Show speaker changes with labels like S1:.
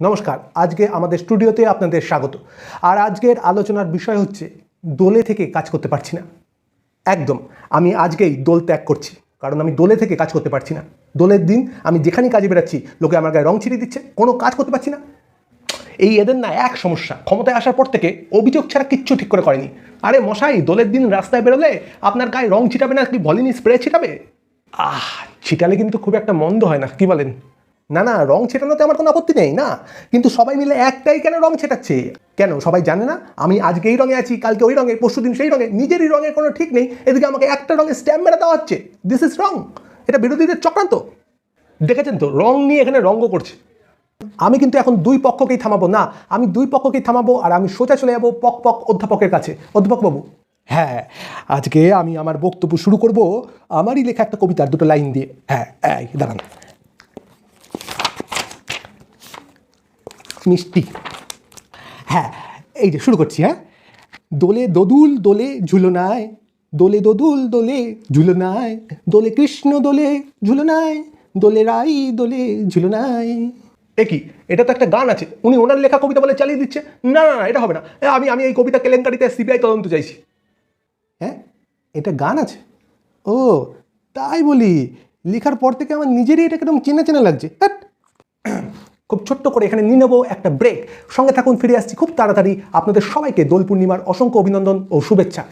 S1: নমস্কার, আজকে আমাদের স্টুডিওতে আপনাদের স্বাগত। আর আজকের আলোচনার বিষয় হচ্ছে দোলে থেকে কাজ করতে পারছি না। একদম, আমি আজকেই দোল ত্যাগ করছি, কারণ আমি দোলে থেকে কাজ করতে পারছি না। দোলের দিন আমি যেখানেই কাজে বেরাচ্ছি, লোকে আমার গায়ে রং ছিটিয়ে দিচ্ছে, কোনো কাজ করতে পারছি না। এই এদের না এক সমস্যা, ক্ষমতায় আসার পর থেকে অভিযোগ ছাড়া কিচ্ছু ঠিক করে করেনি। আরে মশাই, দোলের দিন রাস্তায় বেরোলে আপনার গায়ে রং ছিটাবে না, কি বলেনি স্প্রে ছিটাবে? ছিটালে কিন্তু খুব একটা মন্দ হয় না, কি বলেন? না না, রং ছেটানোতে আমার কোনো আপত্তি নেই না, কিন্তু সবাই মিলে একটাই কেন রং ছেটাচ্ছে? কেন সবাই জানে না আমি আজকে এই রঙে আছি, কালকে ওই রঙে, পরশুদিন সেই রঙে? নিজেরই রঙের কোনো ঠিক নেই, এদিকে আমাকে একটা রঙের স্ট্যাম্প মেরে দেওয়া হচ্ছে। This is wrong. এটা বিরোধীদের চক্রান্ত। দেখেছেন তো, রং নিয়ে এখানে রঙ্গ করছে। আমি কিন্তু এখন দুই পক্ষকেই থামাবো না, আমি দুই পক্ষকেই থামাবো, আর আমি সোজা চলে যাবো পক অধ্যাপকের কাছে। অধ্যাপক বাবু, হ্যাঁ, আজকে আমি আমার বক্তব্য শুরু করব আমারই লেখা একটা কবিতার দুটো লাইন দিয়ে। হ্যাঁ, দাঁড়ান। মিষ্টি, হ্যাঁ, এই যে শুরু করছি। হ্যাঁ, দোলে দোদুল দোলে ঝুলনায়, দোলে দোদুল দোলে ঝুলনায়, দোলে কৃষ্ণ দোলে ঝুলনায়, দোলে রাই দোলে ঝুলনায়। কি, এটা তো একটা গান আছে, উনি ওনার লেখা কবিতা বলে চালিয়ে দিচ্ছে। না না না, এটা হবে না। আমি এই কবিতা কেলেঙ্কারিতে সিবিআই তদন্ত চাইছি। হ্যাঁ, এটা গান আছে? ও তাই বলি, লেখার পর থেকে আমার নিজেরই এটা একদম চেনা চেনা লাগছে। খুব ছোট্ট করে এখানে নিয়ে নেবো একটা ব্রেক। সঙ্গে থাকুন, ফিরে আসছি খুব তাড়াতাড়ি। আপনাদের সবাইকে দোল পূর্ণিমার অসংখ্য অভিনন্দন ও শুভেচ্ছা।